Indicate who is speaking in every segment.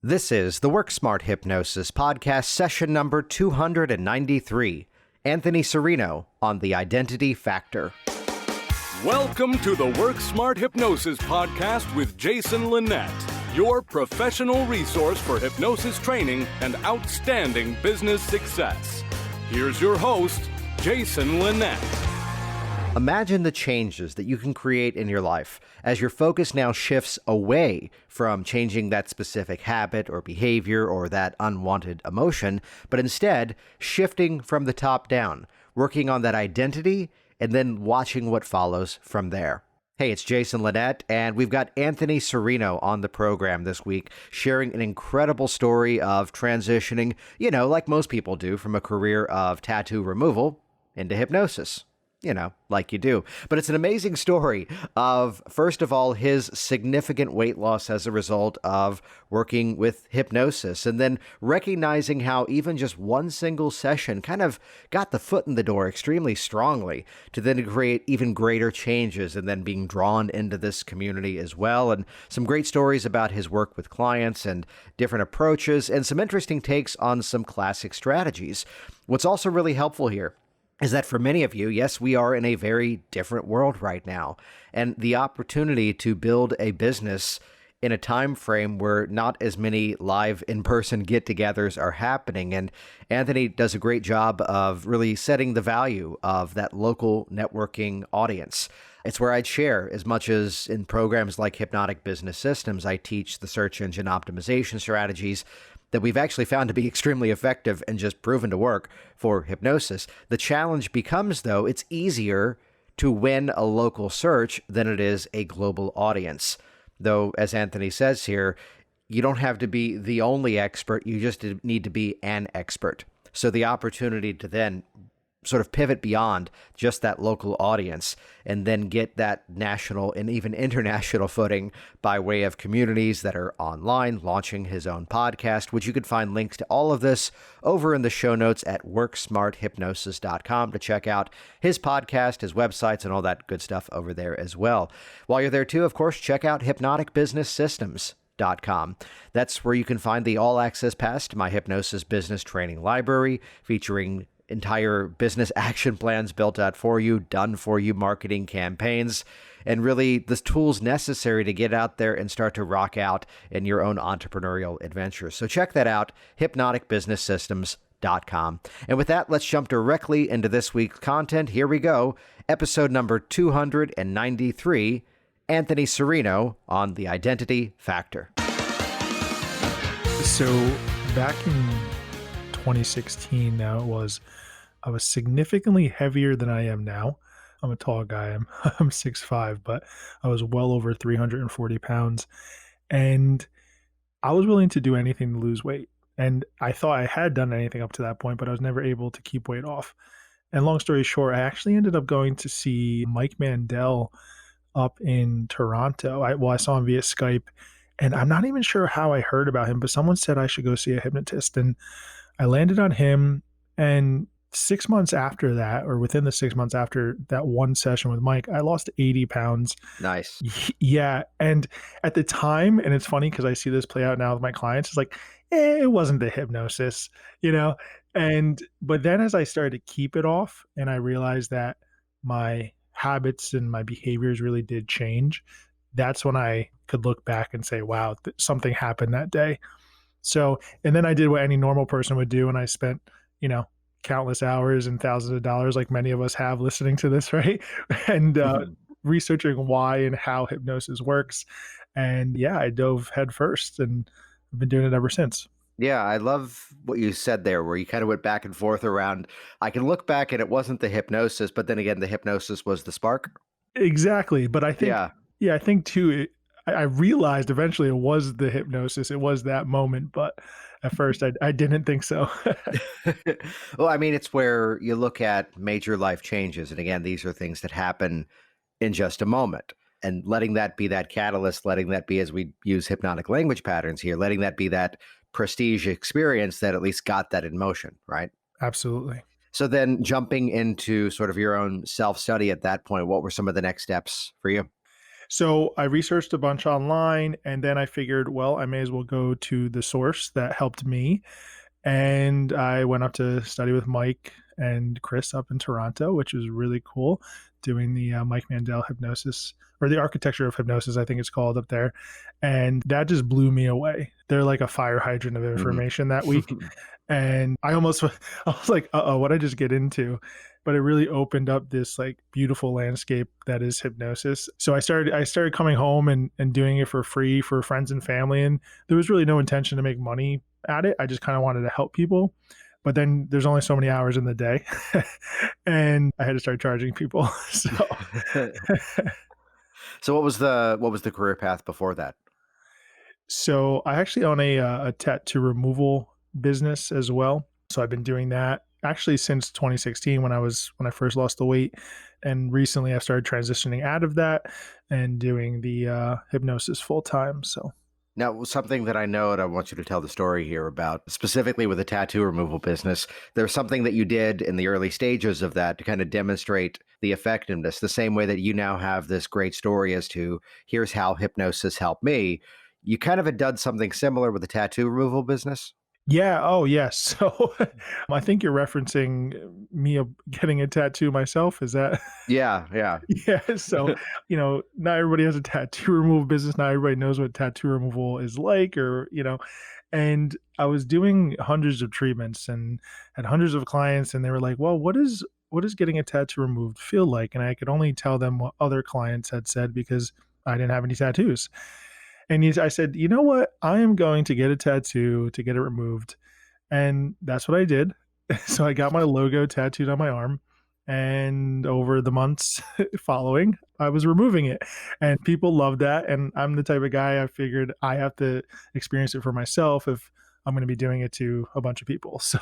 Speaker 1: This is the Work Smart Hypnosis podcast, session number 293. Anthony Serino on the identity factor.
Speaker 2: Welcome to the Work Smart Hypnosis podcast with Jason Linett, your professional resource for hypnosis training and outstanding business success. Here's your host, Jason Linett.
Speaker 1: Imagine the changes that you can create in your life as your focus now shifts away from changing that specific habit or behavior or that unwanted emotion, but instead shifting from the top down, working on that identity, and then watching what follows from there. Hey, it's Jason Linett, and we've got Anthony Serino on the program this week, sharing an incredible story of transitioning, like most people do, from a career of tattoo removal into hypnosis. Like you do. But it's an amazing story of, first of all, his significant weight loss as a result of working with hypnosis, and then recognizing how even just one single session kind of got the foot in the door extremely strongly to then create even greater changes, and then being drawn into this community as well. And some great stories about his work with clients and different approaches, and some interesting takes on some classic strategies. What's also really helpful here is that for many of you, yes, we are in a very different world right now, and the opportunity to build a business in a time frame where not as many live in-person get-togethers are happening. And Anthony does a great job of really setting the value of that local networking audience. It's where I'd share, as much as in programs like Hypnotic Business Systems, I teach the search engine optimization strategies that we've actually found to be extremely effective and just proven to work for hypnosis. The challenge becomes, though, it's easier to win a local search than it is a global audience. Though, as Anthony says here, you don't have to be the only expert, you just need to be an expert. So the opportunity to then sort of pivot beyond just that local audience and then get that national and even international footing by way of communities that are online, launching his own podcast, which you could find links to all of this over in the show notes at worksmarthypnosis.com to check out his podcast, his websites, and all that good stuff over there as well. While you're there too, of course, check out hypnoticbusinesssystems.com. That's where you can find the all-access pass to my hypnosis business training library, featuring entire business action plans built out for you, done for you, marketing campaigns, and really the tools necessary to get out there and start to rock out in your own entrepreneurial adventures. So check that out, hypnoticbusinesssystems.com. And with that, let's jump directly into this week's content. Here we go. Episode number 293, Anthony Serino on the identity factor.
Speaker 3: So back in 2016 now I was significantly heavier than I am now. I'm a tall guy. I'm 6'5", but I was well over 340 pounds, and I was willing to do anything to lose weight. And I thought I had done anything up to that point, but I was never able to keep weight off. And long story short, I actually ended up going to see Mike Mandel up in Toronto. I saw him via Skype, and I'm not even sure how I heard about him, but someone said I should go see a hypnotist, and I landed on him. And 6 months after that, or within the 6 months after that one session with Mike, I lost 80 pounds.
Speaker 1: Nice.
Speaker 3: Yeah. And at the time, and it's funny because I see this play out now with my clients, it's like, it wasn't the hypnosis, but then as I started to keep it off and I realized that my habits and my behaviors really did change, that's when I could look back and say, wow, something happened that day. So, and then I did what any normal person would do, and I spent, countless hours and thousands of dollars, like many of us have listening to this, right? And researching why and how hypnosis works. And yeah, I dove head first, and I've been doing it ever since.
Speaker 1: Yeah, I love what you said there, where you kind of went back and forth around, I can look back and it wasn't the hypnosis, but then again, the hypnosis was the spark.
Speaker 3: Exactly. But I think, I think too, I realized eventually it was the hypnosis. It was that moment, but at first I didn't think so.
Speaker 1: Well, I mean, it's where you look at major life changes. And again, these are things that happen in just a moment. And letting that be that catalyst, letting that be, as we use hypnotic language patterns here, letting that be that prestige experience that at least got that in motion, right?
Speaker 3: Absolutely.
Speaker 1: So then jumping into sort of your own self-study at that point, what were some of the next steps for you?
Speaker 3: So I researched a bunch online and then I figured, well, I may as well go to the source that helped me. And I went up to study with Mike and Chris up in Toronto, which was really cool, doing the Mike Mandel hypnosis, or the architecture of hypnosis, I think it's called up there. And that just blew me away. They're like a fire hydrant of
Speaker 1: Mhm.
Speaker 3: information that week. And I almost, I was like, uh-oh, what did I just get into? But it really opened up this like beautiful landscape that is hypnosis. So I started coming home and doing it for free for friends and family. And there was really no intention to make money at it. I just kind of wanted to help people. But then there's only so many hours in the day. And I had to start charging people. So
Speaker 1: So what was the career path before that?
Speaker 3: so I actually own a tattoo removal business as well. So I've been doing that actually since 2016 when I first lost the weight, and recently I've started transitioning out of that and doing the hypnosis full time. So
Speaker 1: Now, something that I know, and I want you to tell the story here about, specifically with the tattoo removal business, there's something that you did in the early stages of that to kind of demonstrate the effectiveness, the same way that you now have this great story as to here's how hypnosis helped me. You kind of had done something similar with the tattoo removal business.
Speaker 3: yeah, oh yes. So I think you're referencing me getting a tattoo myself. Is that?
Speaker 1: Yeah, yeah.
Speaker 3: Yeah, so, not everybody has a tattoo removal business, not everybody knows what tattoo removal is like and I was doing hundreds of treatments and had hundreds of clients, and they were like, "Well, what is getting a tattoo removed feel like?" And I could only tell them what other clients had said because I didn't have any tattoos. And I said, "You know what? I am going to get a tattoo to get it removed." And that's what I did. So I got my logo tattooed on my arm. And over the months following, I was removing it. And people loved that. And I'm the type of guy I figured I have to experience it for myself if I'm going to be doing it to a bunch of people. So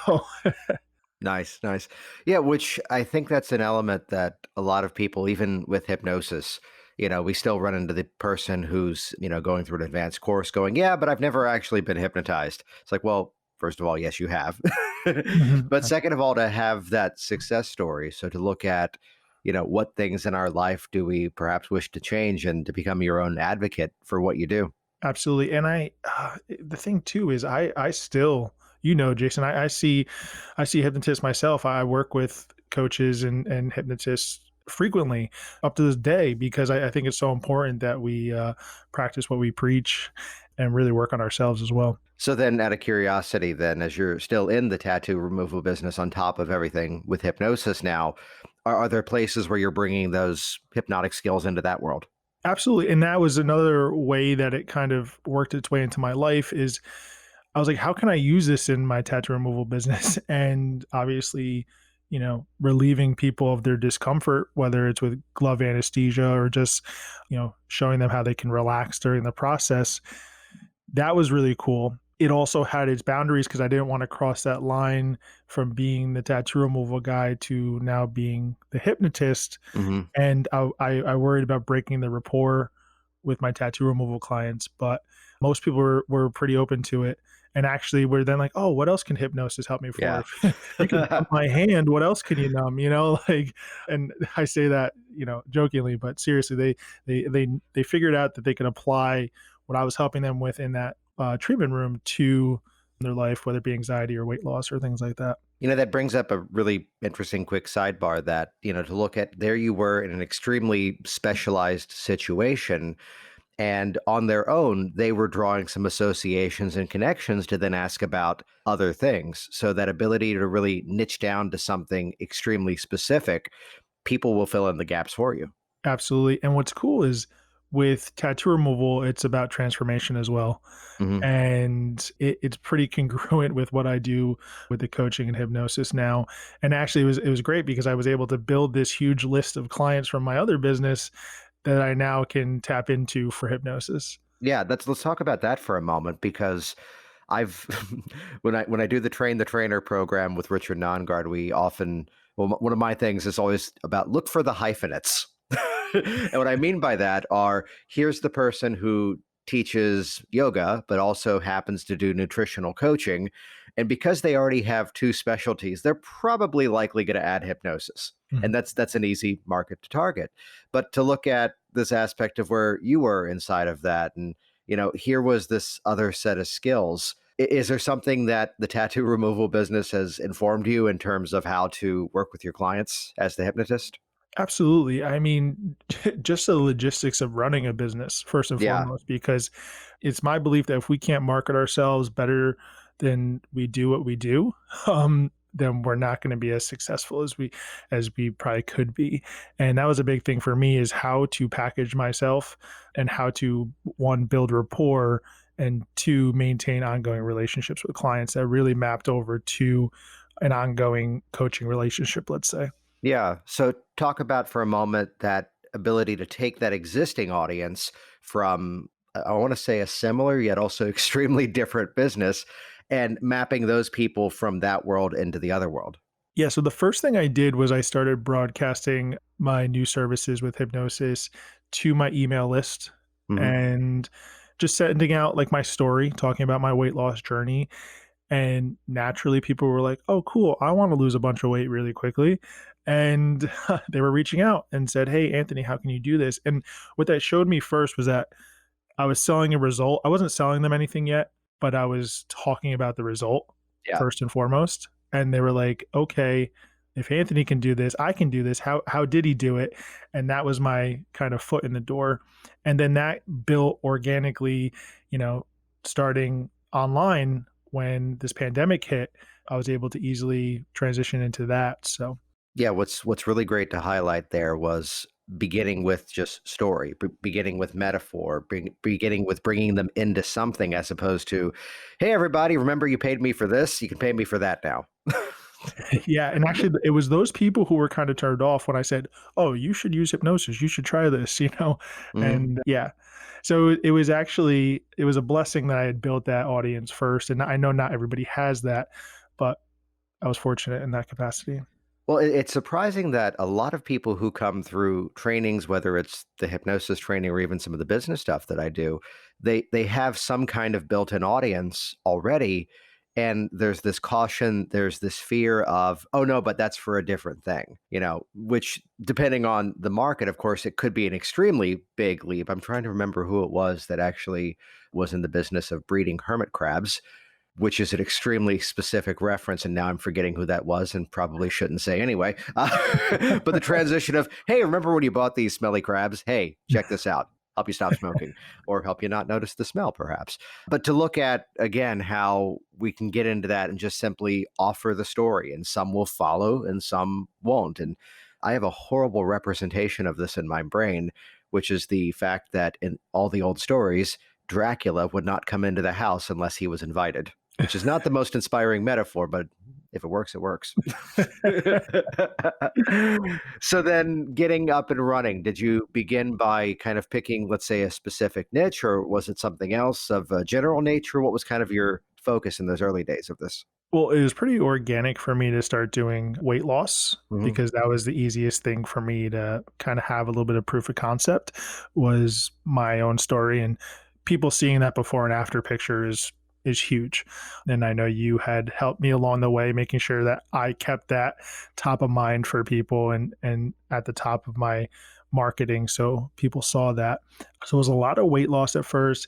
Speaker 1: Nice, nice. Yeah, which I think that's an element that a lot of people, even with hypnosis, we still run into the person who's, going through an advanced course going, yeah, but I've never actually been hypnotized. It's like, well, first of all, yes, you have.
Speaker 3: Mhm.
Speaker 1: But second of all, to have that success story. So to look at, what things in our life do we perhaps wish to change and to become your own advocate for what you do.
Speaker 3: Absolutely. And the thing too is I still, Jason, I see hypnotists myself. I work with coaches and hypnotists frequently up to this day because I think it's so important that we practice what we preach and really work on ourselves as well.
Speaker 1: So then, out of curiosity, then, as you're still in the tattoo removal business on top of everything with hypnosis now, are there places where you're bringing those hypnotic skills into that world?
Speaker 3: Absolutely. And that was another way that it kind of worked its way into my life is I was like, how can I use this in my tattoo removal business? And obviously, relieving people of their discomfort, whether it's with glove anesthesia or just, showing them how they can relax during the process. That was really cool. It also had its boundaries because I didn't want to cross that line from being the tattoo removal guy to now being the hypnotist.
Speaker 1: Hmm.
Speaker 3: And I worried about breaking the rapport with my tattoo removal clients, but most people were pretty open to it. And actually, we're then like, oh, what else can hypnosis help me for?
Speaker 1: Yeah.
Speaker 3: If you can numb my hand, what else can you numb? Like, and I say that jokingly, but seriously, they figured out that they could apply what I was helping them with in that treatment room to their life, whether it be anxiety or weight loss or things like that.
Speaker 1: That brings up a really interesting quick sidebar that, to look at there you were in an extremely specialized situation. And on their own, they were drawing some associations and connections to then ask about other things. So that ability to really niche down to something extremely specific, people will fill in the gaps for you.
Speaker 3: Absolutely. And what's cool is with tattoo removal, it's about transformation as well.
Speaker 1: Hmm.
Speaker 3: And it's pretty congruent with what I do with the coaching and hypnosis now. And actually, it was great because I was able to build this huge list of clients from my other business that I now can tap into for hypnosis.
Speaker 1: Yeah, let's talk about that for a moment because I've when I do the trainer program with Richard Nongard, we often one of my things is always about look for the hyphenates. And what I mean by that are here's the person who teaches yoga, but also happens to do nutritional coaching. And because they already have two specialties, they're probably likely going to add hypnosis. And
Speaker 3: Mhm.
Speaker 1: that's an easy market to target. But to look at this aspect of where you were inside of that, and here was this other set of skills. Is there something that the tattoo removal business has informed you in terms of how to work with your clients as the hypnotist?
Speaker 3: Absolutely. I mean, just the logistics of running a business, first and
Speaker 1: Yeah.
Speaker 3: foremost, because it's my belief that if we can't market ourselves better than we do what we do, then we're not going to be as successful as we probably could be. And that was a big thing for me is how to package myself and how to one build rapport and two maintain ongoing relationships with clients that really mapped over to an ongoing coaching relationship, let's say.
Speaker 1: Yeah. So talk about for a moment that ability to take that existing audience from, I want to say, a similar yet also extremely different business and mapping those people from that world into the other world.
Speaker 3: Yeah, so the first thing I did was I started broadcasting my new services with Hypnosis to my email list
Speaker 1: Hmm.
Speaker 3: and just sending out like my story, talking about my weight loss journey. And naturally, people were like, oh, cool, I want to lose a bunch of weight really quickly. And they were reaching out and said, hey, Anthony, how can you do this? And what that showed me first was that I was selling a result. I wasn't selling them anything yet, but I was talking about the result
Speaker 1: Yeah.
Speaker 3: first and foremost. And they were like, okay, if Anthony can do this, I can do this. How did he do it? And that was my kind of foot in the door. And then that built organically, you know, starting online when this pandemic hit, I was able to easily transition into that. So
Speaker 1: Yeah, what's really great to highlight there was beginning with just story, beginning with metaphor, beginning with bringing them into something as opposed to, hey, everybody, remember you paid me for this? You can pay me for that now.
Speaker 3: yeah, and actually it was those people who were kind of turned off when I said, "Oh, you should use hypnosis. You should try this," you know?
Speaker 1: Hmm.
Speaker 3: And yeah. So it was a blessing that I had built that audience first, and I know not everybody has that, but I was fortunate in that capacity.
Speaker 1: Well, it's surprising that a lot of people who come through trainings, whether it's the hypnosis training or even some of the business stuff that I do, they have some kind of built-in audience already. And there's this caution, there's this fear of, oh no, but that's for a different thing, which depending on the market, of course, it could be an extremely big leap. I'm trying to remember who it was that actually was in the business of breeding hermit crabs, which is an extremely specific reference. And now I'm forgetting who that was and probably shouldn't say anyway. But the transition of, hey, remember when you bought these smelly crabs? Hey, check this out. Help you stop smoking or help you not notice the smell, perhaps. But to look at, again, how we can get into that and just simply offer the story, and some will follow and some won't. And I have a horrible representation of this in my brain, which is the fact that in all the old stories, Dracula would not come into the house unless he was invited, which is not the most inspiring metaphor, but if it works, it works. So then getting up and running, did you begin by kind of picking, let's say, a specific niche, or was it something else of a general nature? What was kind of your focus in those early days of this?
Speaker 3: Well, it was pretty organic for me to start doing weight loss
Speaker 1: Hmm.
Speaker 3: because that was the easiest thing for me to kind of have a little bit of proof of concept was my own story, and people seeing that before and after pictures is huge. And I know you had helped me along the way making sure that I kept that top of mind for people and at the top of my marketing so people saw that. So it was a lot of weight loss at first,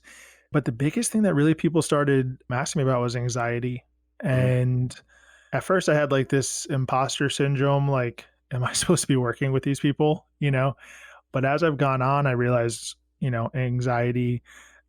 Speaker 3: but the biggest thing that really people started asking me about was anxiety.
Speaker 1: Hmm.
Speaker 3: And at first I had like this imposter syndrome, like, am I supposed to be working with these people? But as I've gone on, I realized, anxiety,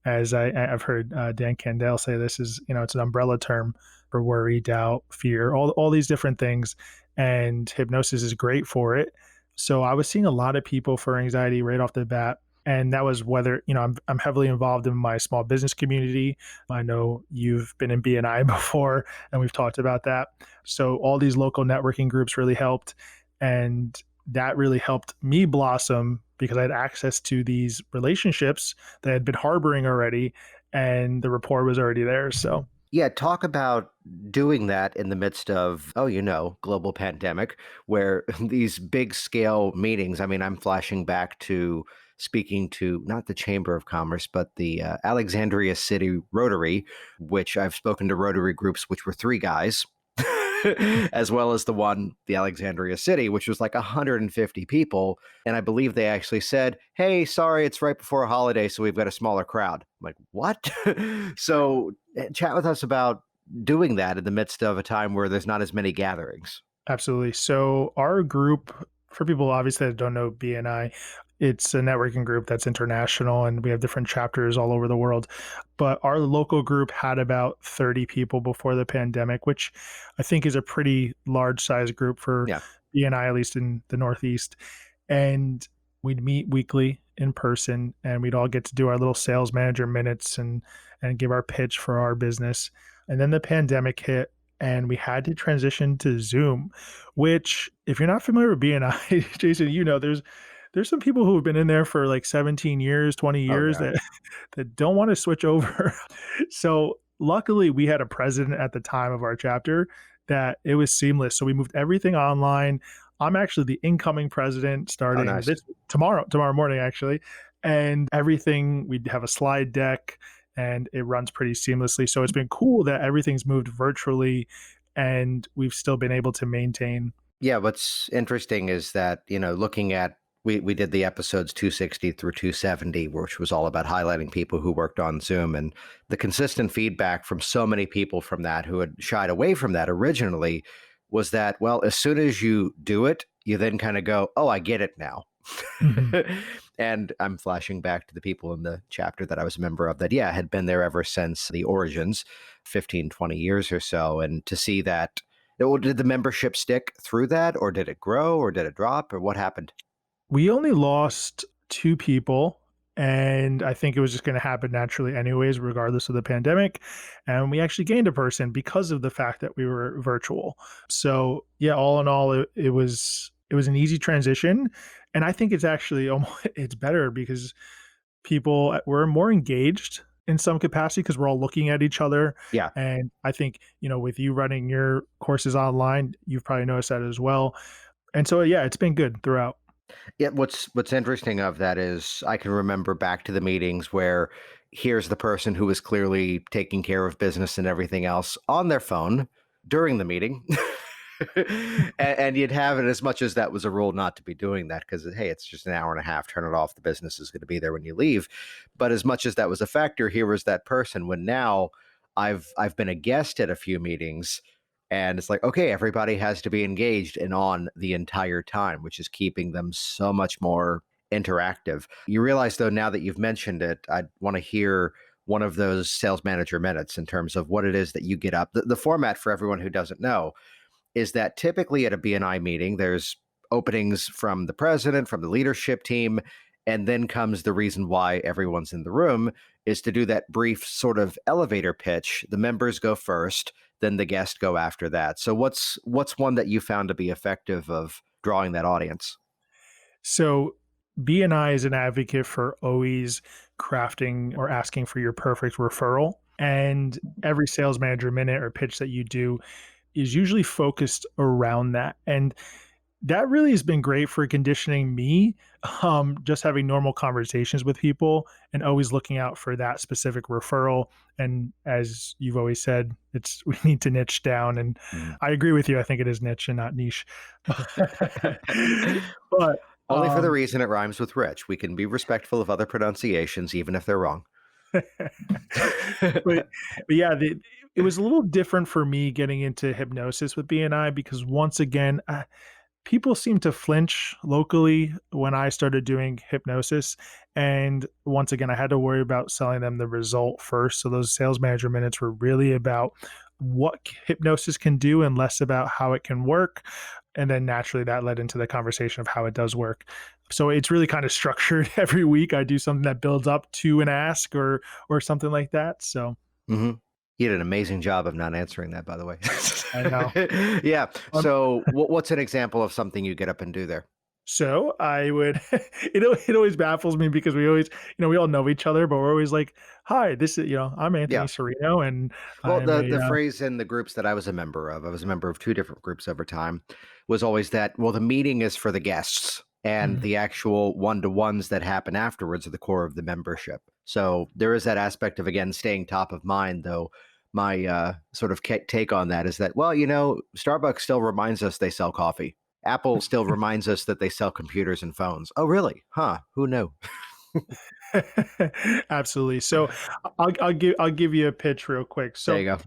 Speaker 3: I've heard Dan Candell say this is, it's an umbrella term for worry, doubt, fear, all these different things. And hypnosis is great for it. So I was seeing a lot of people for anxiety right off the bat. And that was whether, I'm heavily involved in my small business community. I know you've been in BNI before, and we've talked about that. So all these local networking groups really helped. And that really helped me blossom because I had access to these relationships that I had been harboring already, and the rapport was already there. So
Speaker 1: Yeah, talk about doing that in the midst of, oh, global pandemic, where these big scale meetings, I mean, I'm flashing back to speaking to not the Chamber of Commerce, but the Alexandria City Rotary, which I've spoken to Rotary groups, which were three guys. As well as the Alexandria City, which was like 150 people. And I believe they actually said, hey, sorry, it's right before a holiday, so we've got a smaller crowd. I'm like, what? So chat with us about doing that in the midst of a time where there's not as many gatherings.
Speaker 3: Absolutely. So our group, for people obviously that don't know BNI, it's a networking group that's international and we have different chapters all over the world. But our local group had about 30 people before the pandemic, which I think is a pretty large size group for
Speaker 1: Yeah.
Speaker 3: BNI, at least in the Northeast. And we'd meet weekly in person and we'd all get to do our little sales manager minutes and give our pitch for our business. And then the pandemic hit and we had to transition to Zoom, which if you're not familiar with BNI, Jason, there's some people who have been in there for like 17 years, 20
Speaker 1: Oh,
Speaker 3: years
Speaker 1: God.
Speaker 3: that don't want to switch over. So luckily we had a president at the time of our chapter that it was seamless. So we moved everything online. I'm actually the incoming president
Speaker 1: Oh,
Speaker 3: starting
Speaker 1: nice.
Speaker 3: tomorrow morning, actually. And everything, we have a slide deck and it runs pretty seamlessly. So it's been cool that everything's moved virtually and we've still been able to maintain.
Speaker 1: Yeah, what's interesting is that, looking at we did the episodes 260 through 270, which was all about highlighting people who worked on Zoom. And the consistent feedback from so many people from that who had shied away from that originally was that, well, as soon as you do it, you then kind of go, oh, I get it now.
Speaker 3: Mhm.
Speaker 1: And I'm flashing back to the people in the chapter that I was a member of that, yeah, had been there ever since the origins, 15, 20 years or so. And to see that, did the membership stick through that, or did it grow, or did it drop, or what happened?
Speaker 3: We only lost two people, and I think it was just going to happen naturally anyways, regardless of the pandemic. And we actually gained a person because of the fact that we were virtual. So yeah, all in all, it was an easy transition. And I think it's actually it's better because people were more engaged in some capacity because we're all looking at each other.
Speaker 1: Yeah.
Speaker 3: And I think, with you running your courses online, you've probably noticed that as well. And so, yeah, it's been good throughout.
Speaker 1: Yeah, what's interesting of that is I can remember back to the meetings where here's the person who was clearly taking care of business and everything else on their phone during the meeting. And you'd have it, as much as that was a rule not to be doing that because, hey, it's just an hour and a half, turn it off, the business is going to be there when you leave. But as much as that was a factor, here was that person when now I've been a guest at a few meetings. And it's like, okay, everybody has to be engaged and on the entire time, which is keeping them so much more interactive. You realize, though, now that you've mentioned it, I want to hear one of those sales manager minutes in terms of what it is that you get up. The format, for everyone who doesn't know, is that typically at a BNI meeting, there's openings from the president, from the leadership team, and then comes the reason why everyone's in the room is to do that brief sort of elevator pitch. The members go first, then the guests go after that. So what's one that you found to be effective of drawing that audience?
Speaker 3: So BNI is an advocate for always crafting or asking for your perfect referral. And every sales manager minute or pitch that you do is usually focused around that. And that really has been great for conditioning me, just having normal conversations with people and always looking out for that specific referral. And as you've always said, we need to niche down. And I agree with you. I think it is niche and not niche. But
Speaker 1: Only for the reason it rhymes with rich. We can be respectful of other pronunciations, even if they're wrong.
Speaker 3: but yeah, it was a little different for me getting into hypnosis with BNI because once again, people seem to flinch locally when I started doing hypnosis. And once again, I had to worry about selling them the result first. So those sales manager minutes were really about what hypnosis can do and less about how it can work. And then naturally that led into the conversation of how it does work. So it's really kind of structured. Every week I do something that builds up to an ask or something like that. So
Speaker 1: Mm-hmm. You did an amazing job of not answering that, by the way.
Speaker 3: I know.
Speaker 1: Yeah. So what's an example of something you get up and do there?
Speaker 3: So I would, it always baffles me because we always, we all know each other, but we're always like, hi, this is, I'm Anthony
Speaker 1: Yeah.
Speaker 3: Serino. And
Speaker 1: Well,
Speaker 3: I'm
Speaker 1: the phrase in the groups that I was a member of 2 different groups over time, was always that, well, the meeting is for the guests. and
Speaker 3: Mm.
Speaker 1: the actual one-to-ones that happen afterwards are the core of the membership. So there is that aspect of, again, staying top of mind, though. My sort of take on that is that, well, Starbucks still reminds us they sell coffee. Apple still reminds us that they sell computers and phones. Oh, really? Huh? Who knew?
Speaker 3: Absolutely. So I'll give you a pitch real quick.
Speaker 1: There
Speaker 3: So
Speaker 1: you go.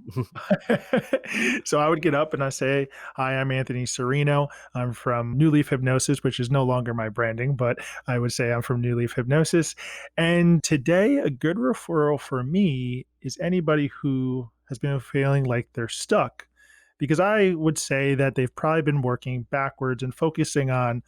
Speaker 3: so I would get up and I say, "Hi, I'm Anthony Serino. I'm from New Leaf Hypnosis, which is no longer my branding, but I would say I'm from New Leaf Hypnosis. And today, a good referral for me is anybody who has been feeling like they're stuck." Because I would say that they've probably been working backwards and focusing on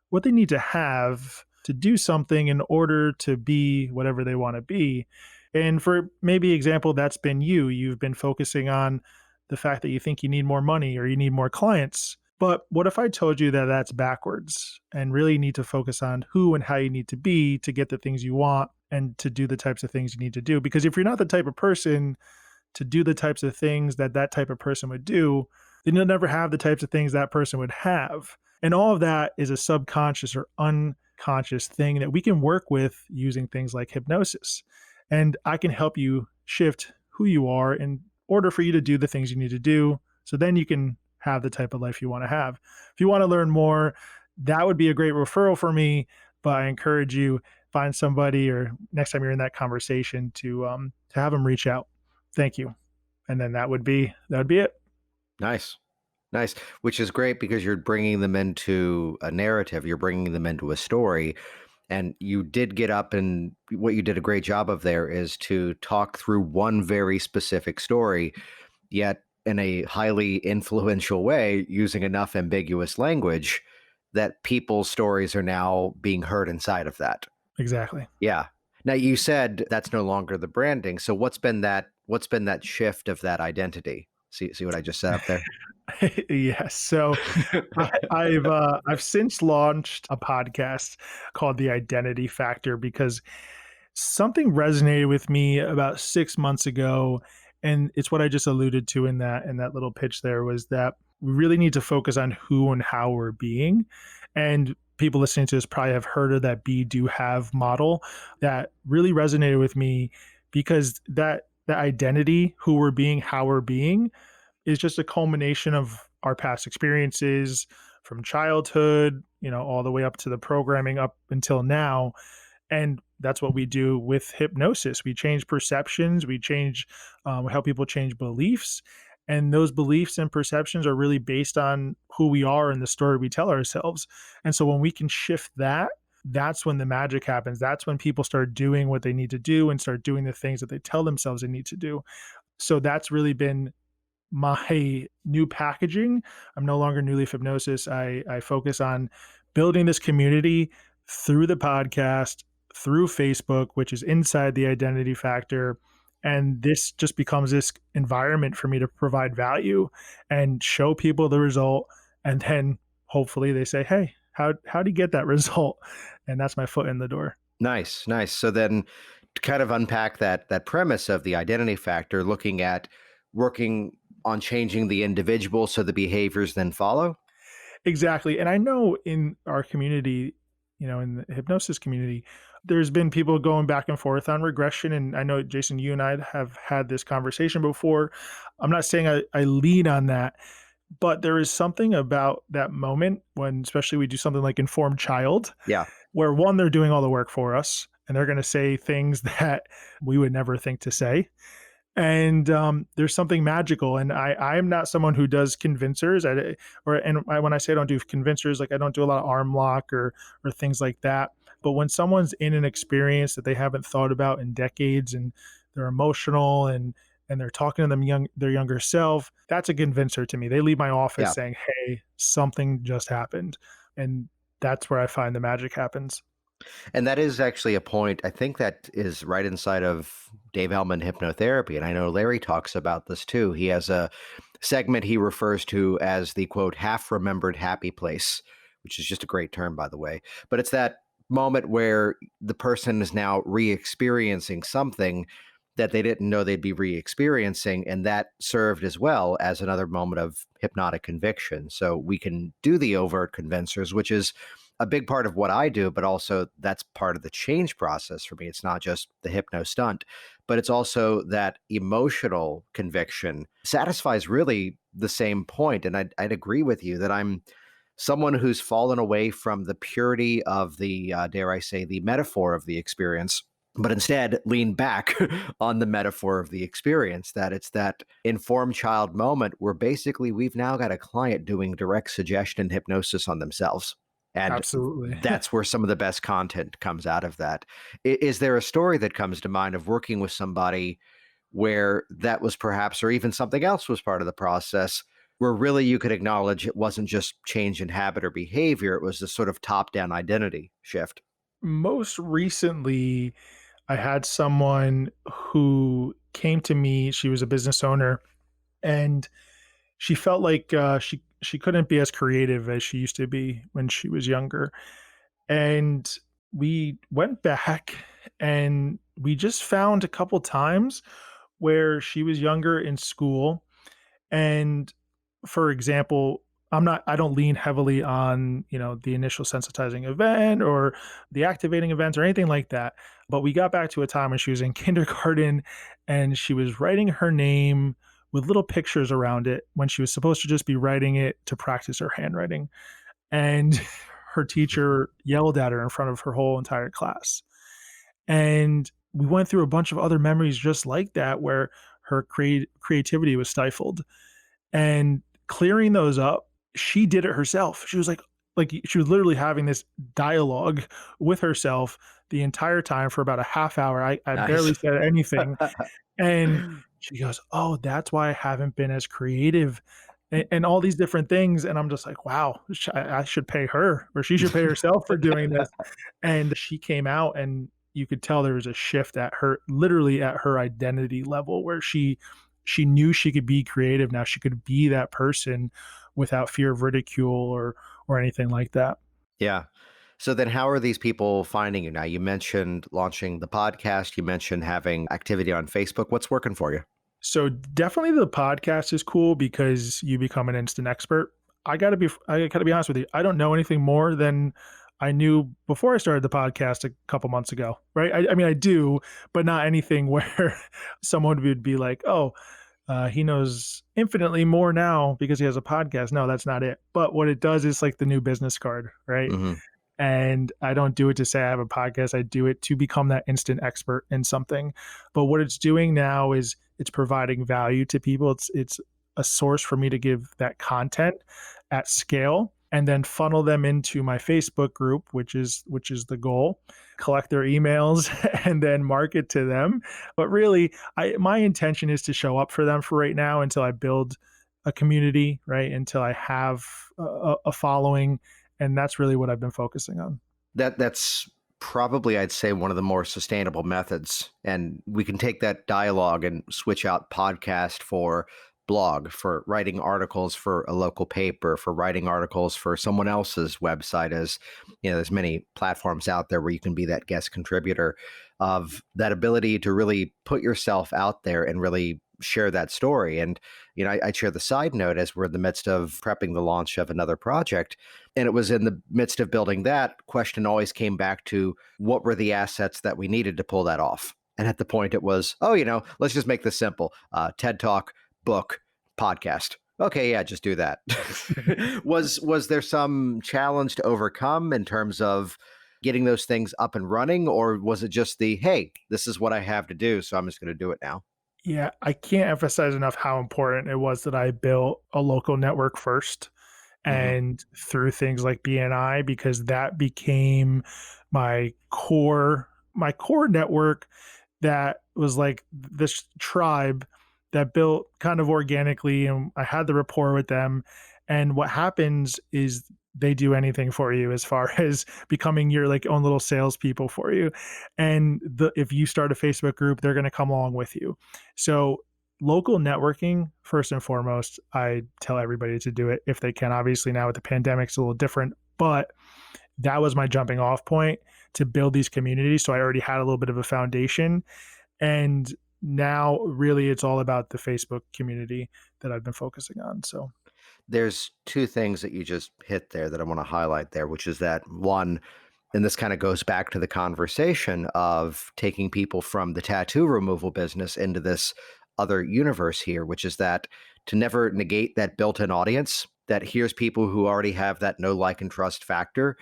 Speaker 3: what they need to have to do something in order to be whatever they want to be. And for maybe example, that's been you. You've been focusing on the fact that you think you need more money or you need more clients. But what if I told you that that's backwards and really need to focus on who and how you need to be to get the things you want and to do the types of things you need to do? Because if you're not the type of person to do the types of things that that type of person would do, then you'll never have the types of things that person would have. And all of that is a subconscious or unconscious thing that we can work with using things like hypnosis. And I can help you shift who you are in order for you to do the things you need to do. So then you can have the type of life you want to have. If you want to learn more, that would be a great referral for me. But I encourage you find somebody or next time you're in that conversation to have them reach out. Thank you. And then that would be it.
Speaker 1: Nice. Nice. Which is great because you're bringing them into a narrative, you're bringing them into a story. And you did get up, and what you did a great job of there is to talk through one very specific story, yet in a highly influential way, using enough ambiguous language that people's stories are now being heard inside of that.
Speaker 3: Exactly.
Speaker 1: Yeah. Now you said that's no longer the branding. So what's been that shift of that identity? See what I just set up there?
Speaker 3: Yes. So I've since launched a podcast called The Identity Factor because something resonated with me about 6 months ago, and it's what I just alluded to in that little pitch there was that we really need to focus on who and how we're being. And people listening to this probably have heard of that be do have model that really resonated with me because that identity, who we're being, how we're being, is just a culmination of our past experiences from childhood, all the way up to the programming up until now. And that's what we do with hypnosis. We change perceptions, we help people change beliefs. And those beliefs and perceptions are really based on who we are and the story we tell ourselves. And so when we can shift that, that's when the magic happens. That's when people start doing what they need to do and start doing the things that they tell themselves they need to do. So that's really been my new packaging. I'm no longer New Leaf Hypnosis. I focus on building this community through the podcast, through Facebook, which is inside the Identity Factor. And this just becomes this environment for me to provide value and show people the result. And then hopefully they say, "Hey, how do you get that result?" And that's my foot in the door.
Speaker 1: Nice, nice. So then to kind of unpack that premise of the identity factor, looking at working on changing the individual so the behaviors then follow.
Speaker 3: Exactly. And I know in our community, in the hypnosis community, there's been people going back and forth on regression. And I know, Jason, you and I have had this conversation before. I'm not saying I lean on that, but there is something about that moment when, especially we do something like Informed Child,
Speaker 1: Yeah.
Speaker 3: where one, they're doing all the work for us and they're going to say things that we would never think to say. And there's something magical. And I am not someone who does convincers. When I say I don't do convincers, like I don't do a lot of arm lock or things like that. But when someone's in an experience that they haven't thought about in decades and they're emotional and they're talking to their younger self, that's a convincer to me. They leave my office
Speaker 1: Yeah.
Speaker 3: saying, "Hey, something just happened." And that's where I find the magic happens.
Speaker 1: And that is actually a point, I think that is right inside of Dave Hellman hypnotherapy. And I know Larry talks about this too. He has a segment he refers to as the quote, half remembered happy place, which is just a great term, by the way. But it's that moment where the person is now re-experiencing something that they didn't know they'd be re-experiencing. And that served as well as another moment of hypnotic conviction. So we can do the overt convincers, which is a big part of what I do, but also that's part of the change process for me. It's not just the hypno stunt, but it's also that emotional conviction satisfies really the same point. And I'd agree with you that I'm someone who's fallen away from the purity of the, dare I say, the metaphor of the experience, but instead lean back on the metaphor of the experience, that it's that informed child moment where basically we've now got a client doing direct suggestion hypnosis on themselves. And
Speaker 3: Absolutely.
Speaker 1: that's where some of the best content comes out of that. Is there a story that comes to mind of working with somebody where that was perhaps, or even something else was part of the process, where really you could acknowledge it wasn't just change in habit or behavior, it was this sort of top-down identity shift?
Speaker 3: Most recently, I had someone who came to me. She was a business owner, and she felt like she couldn't be as creative as she used to be when she was younger. And we went back and we just found a couple times where she was younger in school. And for example, I don't lean heavily on, the initial sensitizing event or the activating events or anything like that. But we got back to a time when she was in kindergarten and she was writing her name with little pictures around it when she was supposed to just be writing it to practice her handwriting. And her teacher yelled at her in front of her whole entire class. And we went through a bunch of other memories just like that where her creativity was stifled. And clearing those up, she did it herself. She was like she was literally having this dialogue with herself the entire time for about a half hour. I
Speaker 1: Nice.
Speaker 3: barely said anything. And she goes, "Oh, that's why I haven't been as creative," and all these different things. And I'm just like, wow, I should pay her, or she should pay herself for doing this. And she came out, and you could tell there was a shift at her, literally at her identity level, where she knew she could be creative now. She could be that person without fear of ridicule or anything like that.
Speaker 1: Yeah. So then how are these people finding you now? You mentioned launching the podcast, you mentioned having activity on Facebook. What's working for you?
Speaker 3: So definitely the podcast is cool because you become an instant expert. I gotta be honest with you. I don't know anything more than I knew before I started the podcast a couple months ago, right? I mean, I do, but not anything where someone would be like, "Oh, he knows infinitely more now because he has a podcast." No, that's not it. But what it does is like the new business card, right?
Speaker 1: Hmm.
Speaker 3: And I don't do it to say I have a podcast. I do it to become that instant expert in something. But what it's doing now is it's providing value to people. It's a source for me to give that content at scale and then funnel them into my Facebook group, which is the goal, collect their emails and then market to them. But really, my intention is to show up for them for right now until I build a community, right? Until I have a following. And that's really what I've been focusing on.
Speaker 1: That's probably, I'd say, one of the more sustainable methods. And we can take that dialogue and switch out podcast for blog, for writing articles for a local paper, for writing articles for someone else's website. As there's many platforms out there where you can be that guest contributor, of that ability to really put yourself out there and really share that story. And I share the side note as we're in the midst of prepping the launch of another project. And it was in the midst of building that, question always came back to what were the assets that we needed to pull that off. And at the point it was, let's just make this simple. TED Talk, book, podcast. Okay, yeah, just do that. Was there some challenge to overcome in terms of getting those things up and running? Or was it just hey, this is what I have to do, so I'm just going to do it now?
Speaker 3: Yeah, I can't emphasize enough how important it was that I built a local network first
Speaker 1: Hmm.
Speaker 3: and through things like BNI, because that became my core network that was like this tribe that built kind of organically, and I had the rapport with them. And what happens is they do anything for you as far as becoming your like own little salespeople for you. And if you start a Facebook group, they're going to come along with you. So local networking, first and foremost, I tell everybody to do it if they can. Obviously now with the pandemic, it's a little different, but that was my jumping off point to build these communities. So I already had a little bit of a foundation. And now really it's all about the Facebook community that I've been focusing on. So
Speaker 1: There's two things that you just hit there that I want to highlight there, which is that one, and this kind of goes back to the conversation of taking people from the tattoo removal business into this other universe here, which is that to never negate that built-in audience, that here's people who already have that know, like, and trust factor,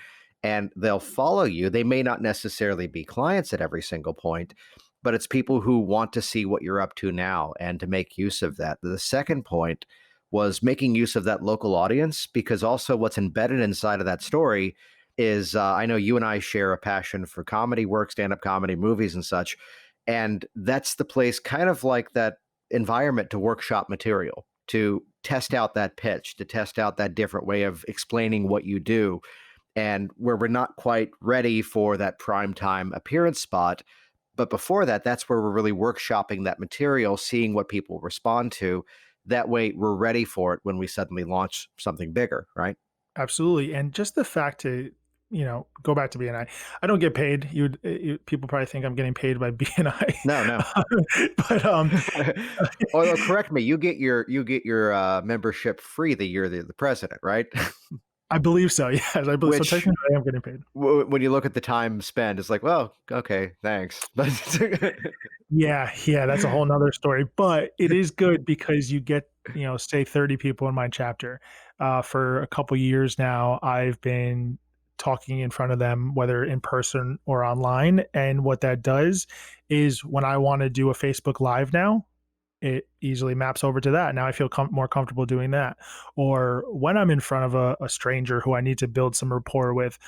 Speaker 1: and they'll follow you. They may not necessarily be clients at every single point, but it's people who want to see what you're up to now and to make use of that. The second point was making use of that local audience, because also what's embedded inside of that story is I know you and I share a passion for comedy work, stand-up comedy, movies and such. And that's the place, kind of like that environment, to workshop material, to test out that pitch, to test out that different way of explaining what you do. And where we're not quite ready for that prime time appearance spot. But before that, that's where we're really workshopping that material, seeing what people respond to. That way we're ready for it when we suddenly launch something bigger, right?
Speaker 3: Absolutely. And just the fact to, go back to BNI. I don't get paid. People probably think I'm getting paid by BNI.
Speaker 1: No, no.
Speaker 3: But
Speaker 1: Oh, correct me. You get your membership free the year the president, right?
Speaker 3: I believe so. Yes, I believe so.
Speaker 1: Which,
Speaker 3: Technically, I am getting paid.
Speaker 1: when you look at the time spent, it's like, well, okay, thanks. But
Speaker 3: Yeah, that's a whole nother story. But it is good because you get, say 30 people in my chapter. For a couple years now, I've been talking in front of them, whether in person or online. And what that does is when I want to do a Facebook Live now, it easily maps over to that. Now I feel more comfortable doing that. Or when I'm in front of a stranger who I need to build some rapport with,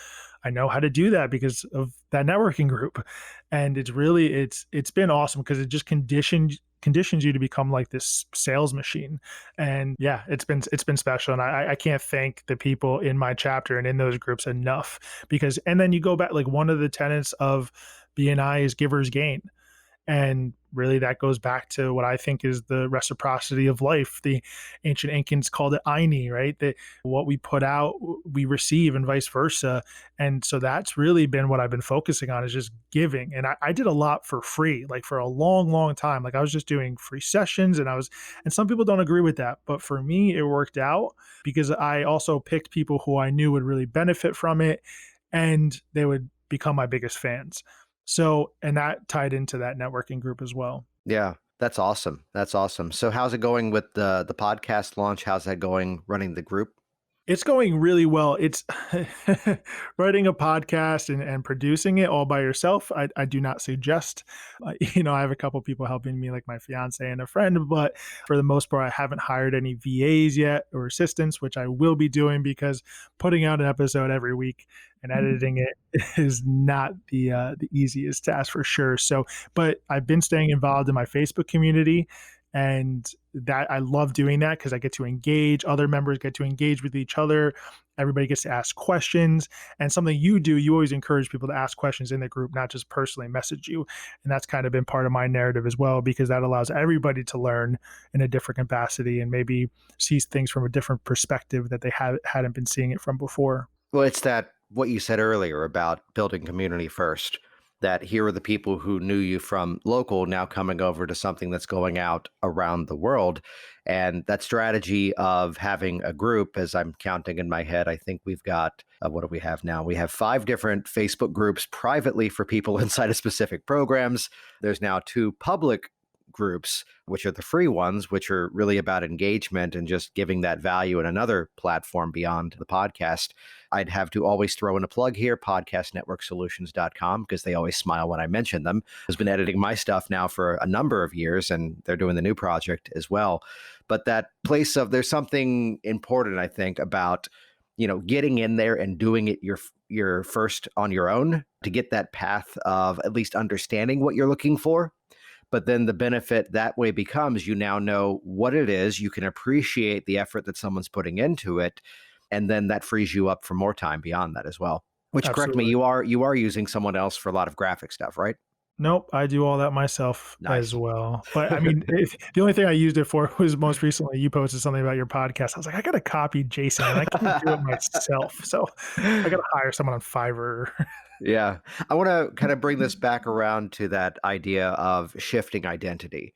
Speaker 3: I know how to do that because of that networking group. And it's been awesome because it just conditions you to become like this sales machine. And yeah, it's been special. And I can't thank the people in my chapter and in those groups enough, because, and then you go back, like one of the tenets of BNI is givers gain. And really that goes back to what I think is the reciprocity of life. The ancient Incans called it Aini, right? That what we put out, we receive, and vice versa. And so that's really been what I've been focusing on, is just giving. And I did a lot for free, like for a long, long time. Like I was just doing free sessions, and some people don't agree with that. But for me, it worked out because I also picked people who I knew would really benefit from it, and they would become my biggest fans. So, and that tied into that networking group as well.
Speaker 1: yeah, that's awesome. That's awesome. So how's it going with the podcast launch? How's that going running the group?
Speaker 3: It's going really well. It's writing a podcast and producing it all by yourself. I do not suggest. I have a couple people helping me, like my fiance and a friend, but for the most part, I haven't hired any VAs yet or assistants, which I will be doing, because putting out an episode every week and editing it is not the easiest task for sure. So, but I've been staying involved in my Facebook community. And that I love doing that because I get to engage, other members get to engage with each other. Everybody gets to ask questions. And something you do, you always encourage people to ask questions in the group, not just personally message you. And that's kind of been part of my narrative as well, because that allows everybody to learn in a different capacity and maybe see things from a different perspective that they hadn't been seeing it from before.
Speaker 1: Well, it's that what you said earlier about building community first, that here are the people who knew you from local now coming over to something that's going out around the world. And that strategy of having a group, as I'm counting in my head, I think we've got, what do we have now? We have 5 different Facebook groups privately for people inside of specific programs. There's now 2 public groups, which are the free ones, which are really about engagement and just giving that value in another platform beyond the podcast. I'd have to always throw in a plug here, podcastnetworksolutions.com, because they always smile when I mention them. I've been editing my stuff now for a number of years, and they're doing the new project as well. But that place of, there's something important, I think, about, getting in there and doing it your first on your own, to get that path of at least understanding what you're looking for. But then the benefit that way becomes, you now know what it is. You can appreciate the effort that someone's putting into it. And then that frees you up for more time beyond that as well. Which, correct me,
Speaker 3: Absolutely.
Speaker 1: you are using someone else for a lot of graphic stuff, right?
Speaker 3: Nope, I do all that myself
Speaker 1: Nice.
Speaker 3: as well. But I mean, the only thing I used it for was most recently you posted something about your podcast. I was like, I got to copy Jason and I can't do it myself. So I got to hire someone on Fiverr.
Speaker 1: Yeah. I want to kind of bring this back around to that idea of shifting identity,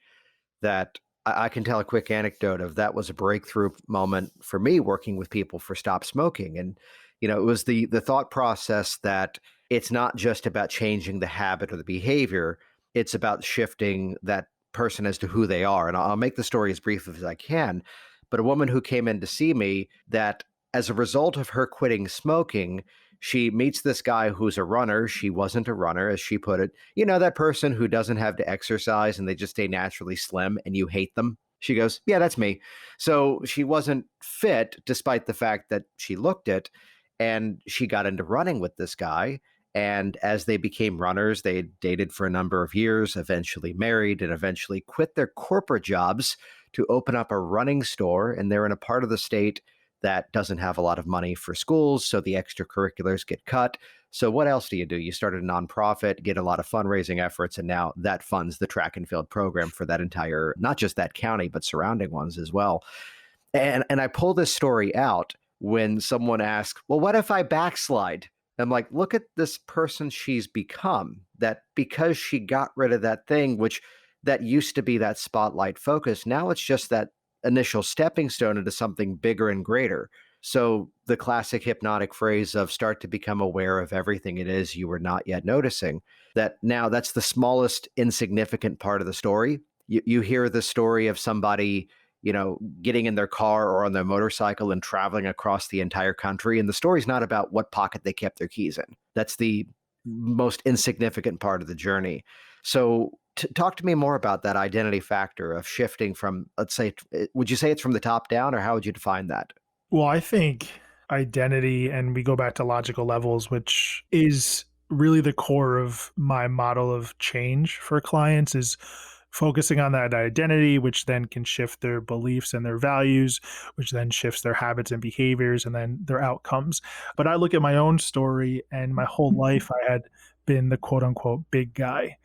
Speaker 1: that I can tell a quick anecdote of that was a breakthrough moment for me working with people for Stop Smoking. And, it was the thought process that it's not just about changing the habit or the behavior, it's about shifting that person as to who they are. And I'll make the story as brief as I can. But a woman who came in to see me, that as a result of her quitting smoking, she meets this guy who's a runner. She wasn't a runner, as she put it. That person who doesn't have to exercise and they just stay naturally slim and you hate them. She goes, yeah, that's me. So she wasn't fit despite the fact that she looked it. And she got into running with this guy. And as they became runners, they dated for a number of years, eventually married, and eventually quit their corporate jobs to open up a running store. And they're in a part of the state that doesn't have a lot of money for schools, so the extracurriculars get cut. So what else do? You started a nonprofit, get a lot of fundraising efforts, and now that funds the track and field program for that entire, not just that county, but surrounding ones as well. And I pull this story out when someone asks, well, what if I backslide? I'm like, look at this person she's become, that because she got rid of that thing, which that used to be that spotlight focus, now it's just that initial stepping stone into something bigger and greater. So the classic hypnotic phrase of start to become aware of everything it is you were not yet noticing, that now that's the smallest insignificant part of the story. You hear the story of somebody, getting in their car or on their motorcycle and traveling across the entire country. And the story's not about what pocket they kept their keys in. That's the most insignificant part of the journey. So talk to me more about that identity factor of shifting from, let's say, would you say it's from the top down, or how would you define that?
Speaker 3: Well, I think identity, and we go back to logical levels, which is really the core of my model of change for clients, is focusing on that identity, which then can shift their beliefs and their values, which then shifts their habits and behaviors and then their outcomes. But I look at my own story, and my whole life I had been the quote unquote big guy.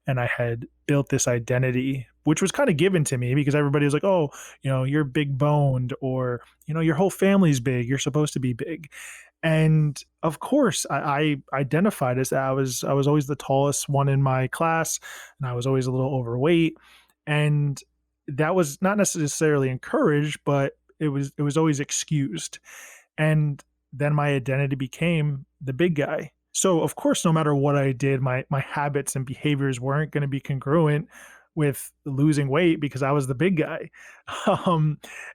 Speaker 3: And I had built this identity, which was kind of given to me because everybody was like, oh, you're big boned, or, your whole family's big. You're supposed to be big. And of course, I identified as that. I was always the tallest one in my class, and I was always a little overweight. And that was not necessarily encouraged, but it was always excused. And then my identity became the big guy. So of course, no matter what I did, my habits and behaviors weren't going to be congruent with losing weight because I was the big guy.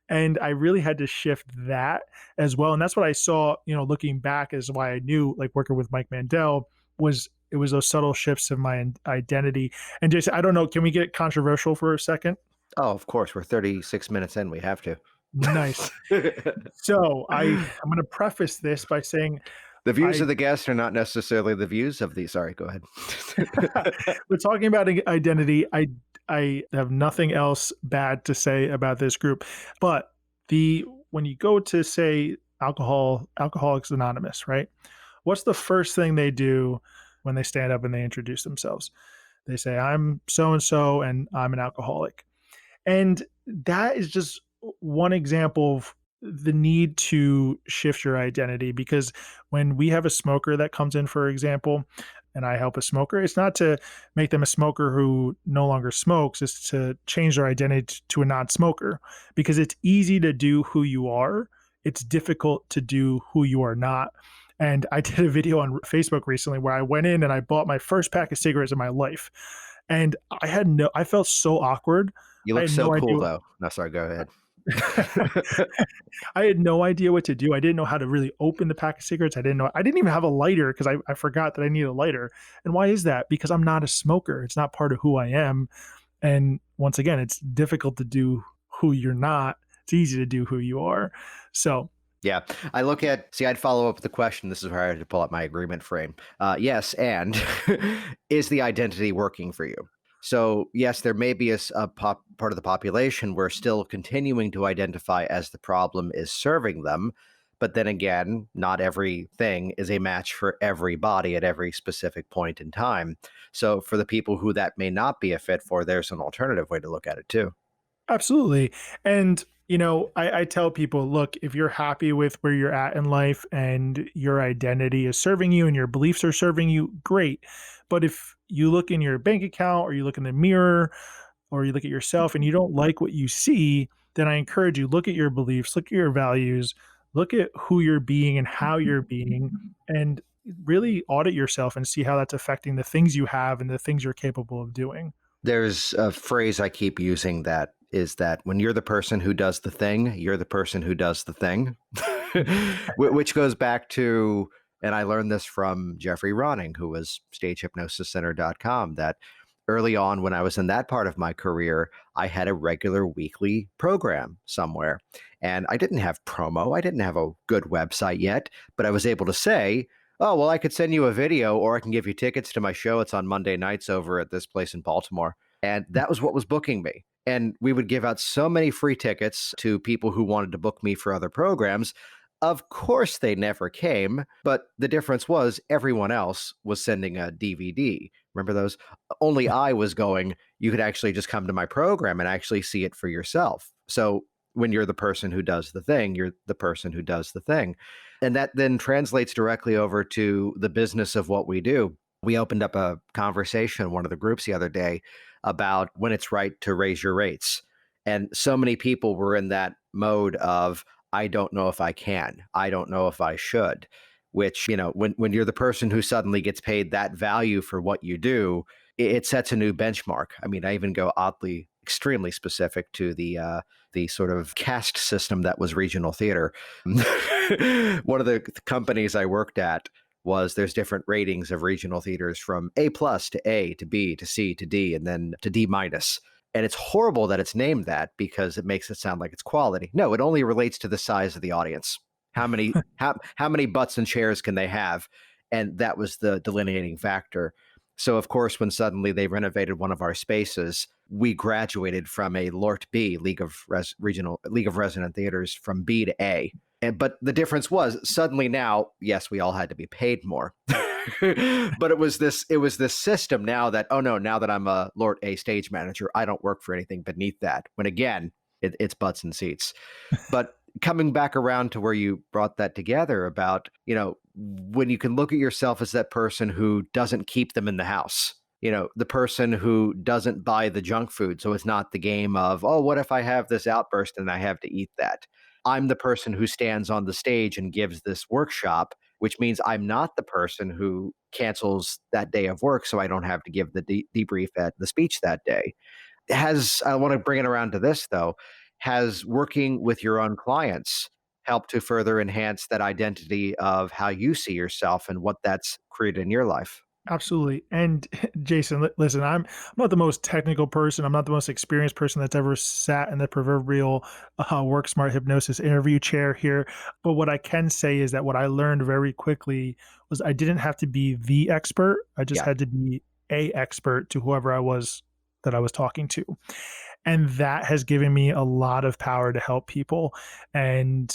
Speaker 3: And I really had to shift that as well. And that's what I saw, looking back, is why I knew, like working with Mike Mandel, it was those subtle shifts of my identity. And Jason, I don't know, can we get controversial for a second?
Speaker 1: Oh, of course. We're 36 minutes in. We have to.
Speaker 3: Nice. So I'm going to preface this by saying,
Speaker 1: the views of the guests are not necessarily the views of the. Sorry, go ahead.
Speaker 3: We're talking about identity. I have nothing else bad to say about this group, but when you go to, say, Alcoholics Anonymous, right? What's the first thing they do when they stand up and they introduce themselves? They say, I'm so-and-so and I'm an alcoholic. And that is just one example of the need to shift your identity, because when we have a smoker that comes in, for example, and I help a smoker, it's not to make them a smoker who no longer smokes, it's to change their identity to a non-smoker, because it's easy to do who you are. It's difficult to do who you are not. And I did a video on Facebook recently where I went in and I bought my first pack of cigarettes in my life. And I felt so awkward.
Speaker 1: You look so cool though. No, sorry, go ahead.
Speaker 3: I had no idea what to do. I didn't know how to really open the pack of cigarettes. I didn't even have a lighter because I forgot that I need a lighter. And why is that? Because I'm not a smoker. It's not part of who I am. And once again, it's difficult to do who you're not. It's easy to do who you are. So
Speaker 1: yeah, I'd follow up with the question. This is where I had to pull up my agreement frame. Yes, and is the identity working for you? So yes, there may be a part of the population where still continuing to identify as the problem is serving them. But then again, not everything is a match for everybody at every specific point in time. So for the people who that may not be a fit for, there's an alternative way to look at it too.
Speaker 3: Absolutely. And I tell people, look, if you're happy with where you're at in life and your identity is serving you and your beliefs are serving you, great. But if you look in your bank account or you look in the mirror, or you look at yourself and you don't like what you see, then I encourage you, look at your beliefs, look at your values, look at who you're being and how you're being, and really audit yourself and see how that's affecting the things you have and the things you're capable of doing.
Speaker 1: There's a phrase I keep using that is that when you're the person who does the thing, you're the person who does the thing, which goes back to, and I learned this from Jeffrey Ronning, who was stagehypnosiscenter.com, that early on when I was in that part of my career, I had a regular weekly program somewhere. And I didn't have promo. I didn't have a good website yet, but I was able to say, oh, well, I could send you a video or I can give you tickets to my show. It's on Monday nights over at this place in Baltimore. And that was what was booking me. And we would give out so many free tickets to people who wanted to book me for other programs. Of course, they never came, but the difference was everyone else was sending a DVD. Remember those? Only I was going, you could actually just come to my program and actually see it for yourself. So when you're the person who does the thing, you're the person who does the thing. And that then translates directly over to the business of what we do. We opened up a conversation in one of the groups the other day about when it's right to raise your rates. And so many people were in that mode of, I don't know if I can. I don't know if I should, which, when you're the person who suddenly gets paid that value for what you do, it sets a new benchmark. I mean, I even go oddly, extremely specific to the sort of caste system that was regional theater. One of the companies I worked at there's different ratings of regional theaters from A+ to A to B to C to D and then to D-. And it's horrible that it's named that because it makes it sound like it's quality. No, it only relates to the size of the audience. How many how many butts and chairs can they have? And that was the delineating factor. So of course, when suddenly they renovated one of our spaces, we graduated from a LORT B, League of Resident Theaters, from B to A. But the difference was suddenly now, yes, we all had to be paid more. But it was this system now that, oh no, now that I'm a LORT A stage manager, I don't work for anything beneath that. When again, it's butts and seats. But coming back around to where you brought that together about, when you can look at yourself as that person who doesn't keep them in the house, the person who doesn't buy the junk food. So it's not the game of, oh, what if I have this outburst and I have to eat that? I'm the person who stands on the stage and gives this workshop, which means I'm not the person who cancels that day of work so I don't have to give the debrief at the speech that day. I want to bring it around to this, though, has working with your own clients helped to further enhance that identity of how you see yourself and what that's created in your life?
Speaker 3: Absolutely. And Jason, listen, I'm not the most technical person. I'm not the most experienced person that's ever sat in the proverbial Work Smart Hypnosis interview chair here. But what I can say is that what I learned very quickly was I didn't have to be the expert. I just
Speaker 1: Yeah.
Speaker 3: had to be a expert to whoever that I was talking to. And that has given me a lot of power to help people. And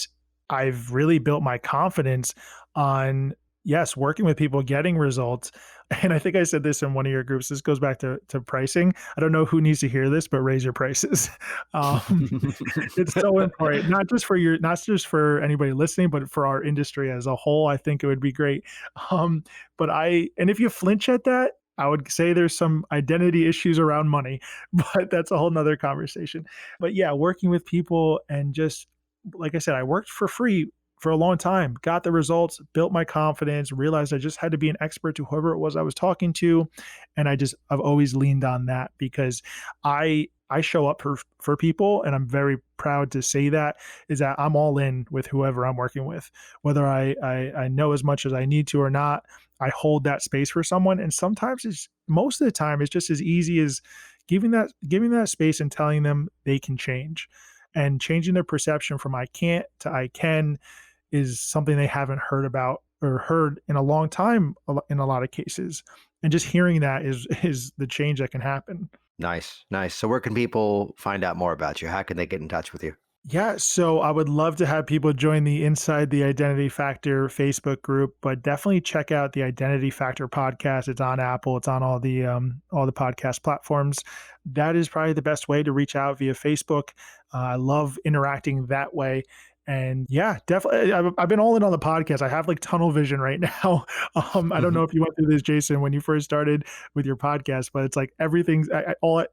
Speaker 3: I've really built my confidence on, yes, working with people, getting results. And I think I said this in one of your groups. This goes back to pricing. I don't know who needs to hear this, but raise your prices. It's so important, not just for anybody listening, but for our industry as a whole. I think it would be great. And if you flinch at that, I would say there's some identity issues around money, but that's a whole nother conversation. But yeah, working with people and just, like I said, I worked for free for a long time, got the results, built my confidence, realized I just had to be an expert to whoever it was I was talking to. And I've always leaned on that because I show up for people, and I'm very proud to say that, is that I'm all in with whoever I'm working with, whether I know as much as I need to or not. I hold that space for someone. And sometimes most of the time, it's just as easy as giving that space and telling them they can change, and changing their perception from I can't to I can is something they haven't heard about or heard in a long time in a lot of cases. And just hearing that is the change that can happen.
Speaker 1: Nice. So where can people find out more about you? How can they get in touch with you?
Speaker 3: Yeah, so I would love to have people join the Inside the Identity Factor Facebook group, but definitely check out the Identity Factor podcast. It's on Apple. It's on all the podcast platforms. That is probably the best way to reach out via Facebook. I love interacting that way. And yeah, definitely. I've been all in on the podcast. I have like tunnel vision right now. I don't know if you went through this, Jason, when you first started with your podcast, but it's like everything's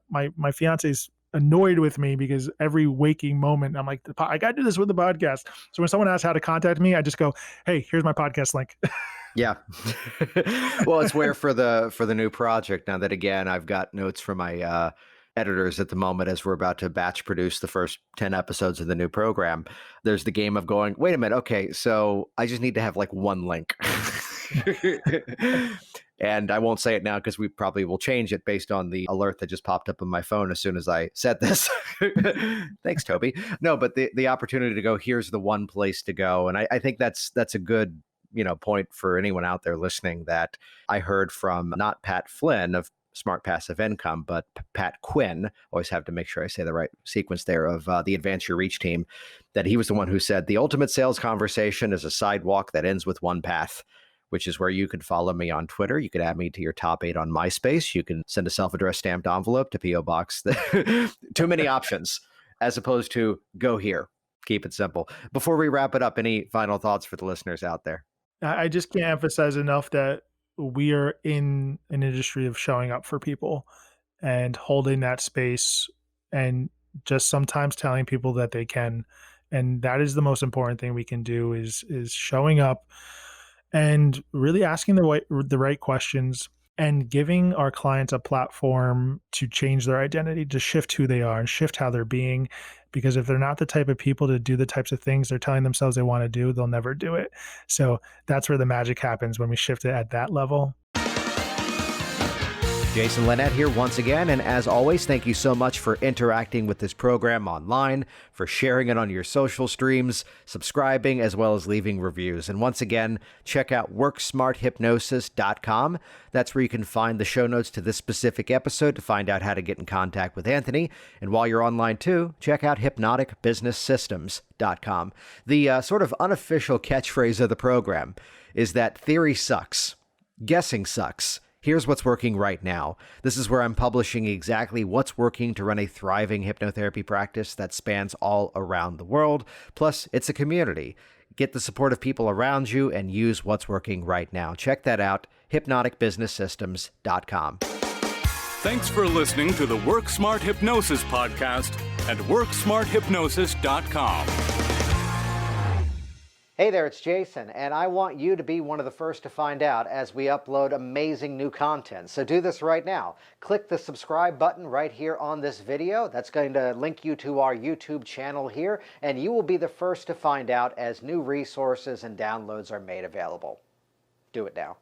Speaker 3: my fiance's annoyed with me because every waking moment I'm like, I got to do this with the podcast. So when someone asks how to contact me, I just go, hey, here's my podcast link.
Speaker 1: Yeah. Well, it's where for the new project. Now that again, I've got notes from my editors at the moment as we're about to batch produce the first 10 episodes of the new program. There's the game of going, wait a minute, okay, so I just need to have like one link. And I won't say it now because we probably will change it based on the alert that just popped up on my phone as soon as I said this. Thanks, Toby. No, but the opportunity to go, here's the one place to go. And I think that's a good point for anyone out there listening that I heard from not Pat Flynn of Smart Passive Income, but Pat Quinn, always have to make sure I say the right sequence there, of the Advance Your Reach team, that he was the one who said the ultimate sales conversation is a sidewalk that ends with one path, which is where you can follow me on Twitter. You could add me to your top 8 on MySpace. You can send a self-addressed stamped envelope to P.O. Box. Too many options, as opposed to go here. Keep it simple. Before we wrap it up, any final thoughts for the listeners out there?
Speaker 3: I just can't emphasize enough that we are in an industry of showing up for people and holding that space and just sometimes telling people that they can. And that is the most important thing we can do is showing up and really asking the right questions and giving our clients a platform to change their identity, to shift who they are and shift how they're being. Because if they're not the type of people to do the types of things they're telling themselves they want to do, they'll never do it. So that's where the magic happens, when we shift it at that level.
Speaker 1: Jason Linett here once again, and as always, thank you so much for interacting with this program online, for sharing it on your social streams, subscribing, as well as leaving reviews. And once again, check out worksmarthypnosis.com. That's where you can find the show notes to this specific episode to find out how to get in contact with Anthony. And while you're online too, check out hypnoticbusinesssystems.com. The sort of unofficial catchphrase of the program is that theory sucks, guessing sucks. Here's what's working right now. This is where I'm publishing exactly what's working to run a thriving hypnotherapy practice that spans all around the world. Plus, it's a community. Get the support of people around you and use what's working right now. Check that out, hypnoticbusinesssystems.com.
Speaker 2: Thanks for listening to the Work Smart Hypnosis podcast at worksmarthypnosis.com.
Speaker 1: Hey there, it's Jason, and I want you to be one of the first to find out as we upload amazing new content. So do this right now. Click the subscribe button right here on this video. That's going to link you to our YouTube channel here, and you will be the first to find out as new resources and downloads are made available. Do it now.